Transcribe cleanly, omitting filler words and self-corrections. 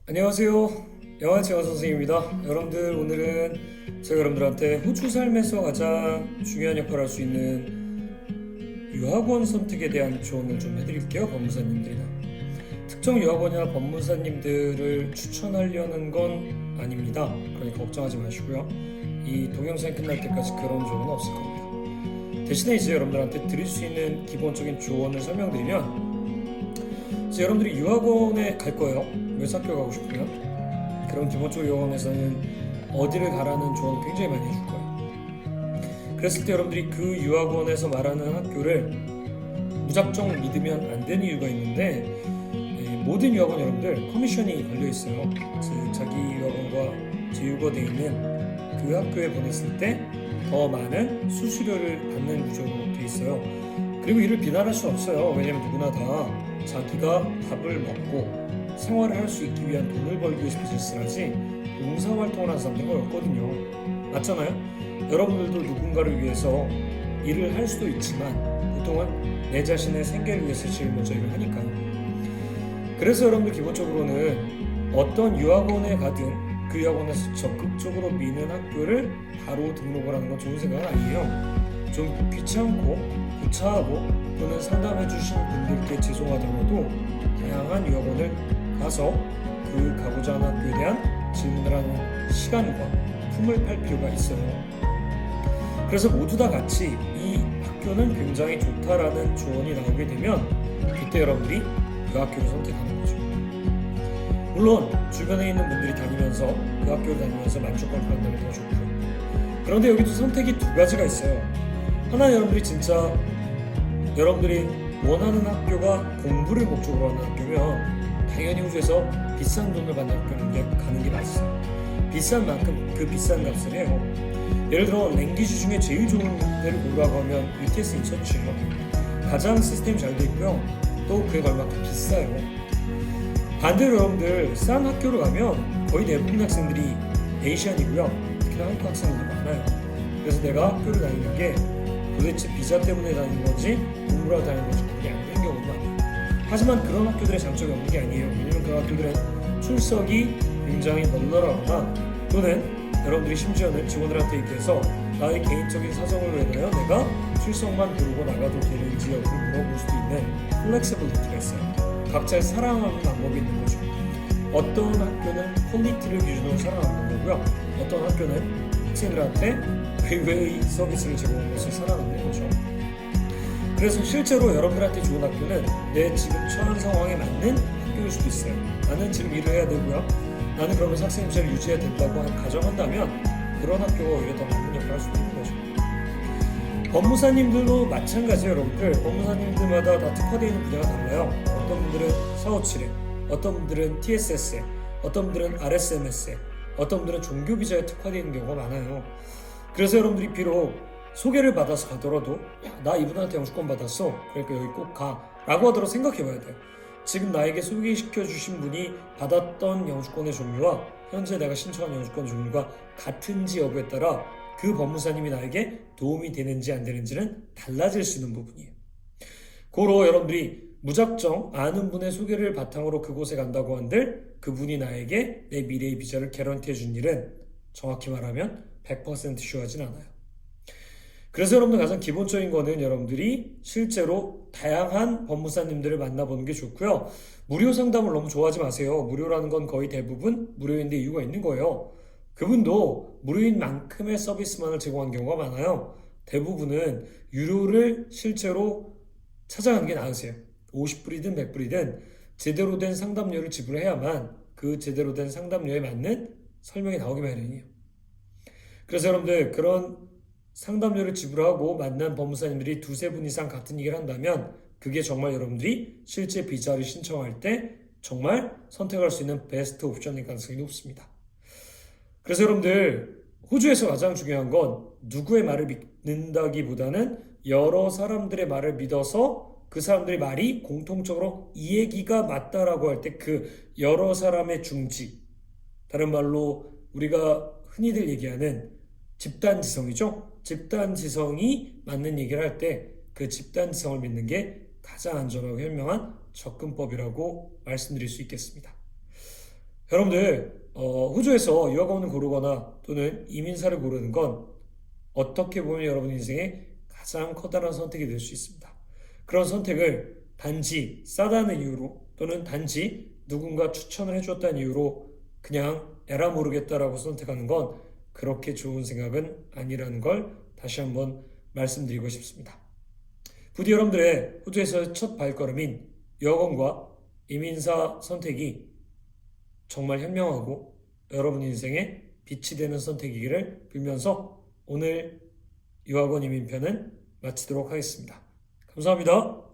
안녕하세요. 영화채화 선생님입니다. 여러분들, 오늘은 제가 여러분들한테 호주 삶에서 가장 중요한 역할을 할 수 있는 유학원 선택에 대한 조언을 좀 해드릴게요. 법무사님들이나 특정 유학원이나 법무사님들을 추천하려는 건 아닙니다. 그러니까 걱정하지 마시고요. 이 동영상이 끝날 때까지 그런 조언은 없을 겁니다. 대신에 이제 여러분들한테 드릴 수 있는 기본적인 조언을 설명드리면, 이제 여러분들이 유학원에 갈 거예요. 외사학교 가고 싶으면. 그럼 기본적으로 유학원에서는 어디를 가라는 조언을 굉장히 많이 해줄 거예요. 그랬을 때 여러분들이 그 유학원에서 말하는 학교를 무작정 믿으면 안 되는 이유가 있는데, 모든 유학원 여러분들 커미션이 걸려 있어요. 즉 자기 유학원과 제휴가 되어 있는 그 학교에 보냈을 때 더 많은 수수료를 받는 구조로 되어 있어요. 그리고 이를 비난할 수 없어요. 왜냐면 누구나 다 자기가 밥을 먹고 생활을 할 수 있기 위한 돈을 벌기 위해서 비즈니스를 하지 봉사활동을 하는 사람들은 어렵거든요. 맞잖아요? 여러분들도 누군가를 위해서 일을 할 수도 있지만 보통은 내 자신의 생계를 위해서 제일 먼저 일을 하니까요. 그래서 여러분들 기본적으로는 어떤 유학원에 가든 그 유학원에서 적극적으로 미는 학교를 바로 등록을 하는 건 좋은 생각은 아니에요. 좀 귀찮고 구차하고 또는 상담해 주신 분들께 죄송하더라도 다양한 유학원을 가서 그 가고자 하는 학교에 대한 질문을 하는 시간과 품을 팔 필요가 있어요. 그래서 모두 다 같이 이 학교는 굉장히 좋다라는 조언이 나오게 되면 그때 여러분들이 그 학교를 선택하는 거죠. 물론 주변에 있는 분들이 다니면서 그 학교를 다니면서 만족감을 받는다면 더 좋고요. 그런데 여기도 선택이 두 가지가 있어요. 하나, 여러분들이 진짜 여러분들이 원하는 학교가 공부를 목적으로 하는 학교면 당연히 호주에서 비싼 돈을 받는 학교는 가는 게 맞아요. 비싼 만큼 그 비싼 값을 해요. 예를 들어 랭귀지 중에 제일 좋은 데를 고르라고 하면 UTS 인처치예요. 가장 시스템이 잘 돼 있고요. 또 그에 걸맞게 비싸요. 반대로 여러분들 싼 학교로 가면 거의 대부분 학생들이 에이시안이고요. 특히나 한국 학생들도 많아요. 그래서 내가 학교를 다니는 게 도대체 비자 때문에 다니는 건지 공부를 하러 다니는 건지 그게 안 되는 경우도 많아요. 하지만 그런 학교들의 장점이 없는 게 아니에요. 왜냐면 그런 학교들은 출석이 굉장히 널널하거나 또는 여러분들이 심지어는 직원들한테 얘기해서 나의 개인적인 사정으로 인하여 내가 출석만 부르고 나가도 되는지 여부를 물어볼 수도 있는 플렉시빌리티가 있어요. 각자의 사랑하는 방법이 있는 거죠. 어떤 학교는 퀄리티를 기준으로 사랑하는 거고요. 어떤 학교는 학생들한테 의외의 서비스를 제공하는 것을 사랑하는 거죠. 그래서 실제로 여러분들한테 좋은 학교는 내 지금 처한 상황에 맞는 학교일 수도 있어요. 나는 지금 일을 해야 되고요. 나는 그러면서 학생 비자를 유지해야 된다고 가정한다면 그런 학교가 오히려 더 맞는 역할을 할 수도 있는 거죠. 법무사님들도 마찬가지예요. 여러분들 법무사님들마다 다 특화되어 있는 분야가 달라요. 어떤 분들은 457에, 어떤 분들은 TSS에, 어떤 분들은 RSMS에, 어떤 분들은 종교비자에 특화되어 있는 경우가 많아요. 그래서 여러분들이 비록 소개를 받아서 가더라도 나 이분한테 영주권 받았어, 그러니까 여기 꼭 가 라고 하더라도 생각해봐야 돼요. 지금 나에게 소개시켜 주신 분이 받았던 영주권의 종류와 현재 내가 신청한 영주권 종류가 같은지 여부에 따라 그 법무사님이 나에게 도움이 되는지 안 되는지는 달라질 수 있는 부분이에요. 고로 여러분들이 무작정 아는 분의 소개를 바탕으로 그곳에 간다고 한들 그분이 나에게 내 미래의 비자를 개런티해 준 일은 정확히 말하면 100% 슈어하진 않아요. 그래서 여러분들 가장 기본적인 거는 여러분들이 실제로 다양한 법무사님들을 만나보는 게 좋고요. 무료 상담을 너무 좋아하지 마세요. 무료라는 건 거의 대부분 무료인데 이유가 있는 거예요. 그분도 무료인 만큼의 서비스만을 제공하는 경우가 많아요. 대부분은 유료를 실제로 찾아가는 게 나으세요. 50불이든 100불이든 제대로 된 상담료를 지불해야만 그 제대로 된 상담료에 맞는 설명이 나오기 마련이에요. 그래서 여러분들 그런 상담료를 지불하고 만난 법무사님들이 두세 분 이상 같은 얘기를 한다면 그게 정말 여러분들이 실제 비자를 신청할 때 정말 선택할 수 있는 베스트 옵션일 가능성이 높습니다. 그래서 여러분들 호주에서 가장 중요한 건 누구의 말을 믿는다기보다는 여러 사람들의 말을 믿어서 그 사람들의 말이 공통적으로 이 얘기가 맞다라고 할 때 그 여러 사람의 중지, 다른 말로 우리가 흔히들 얘기하는 집단지성이죠. 집단지성이 맞는 얘기를 할 때 그 집단지성을 믿는 게 가장 안전하고 현명한 접근법이라고 말씀드릴 수 있겠습니다. 여러분들 호주에서 유학원을 고르거나 또는 이민사를 고르는 건 어떻게 보면 여러분 인생의 가장 커다란 선택이 될 수 있습니다. 그런 선택을 단지 싸다는 이유로 또는 단지 누군가 추천을 해줬다는 이유로 그냥 에라 모르겠다라고 선택하는 건 그렇게 좋은 생각은 아니라는 걸 다시 한번 말씀드리고 싶습니다. 부디 여러분들의 호주에서의 첫 발걸음인 유학원과 이민사 선택이 정말 현명하고 여러분 인생에 빛이 되는 선택이기를 빌면서 오늘 유학원 이민편은 마치도록 하겠습니다. 감사합니다.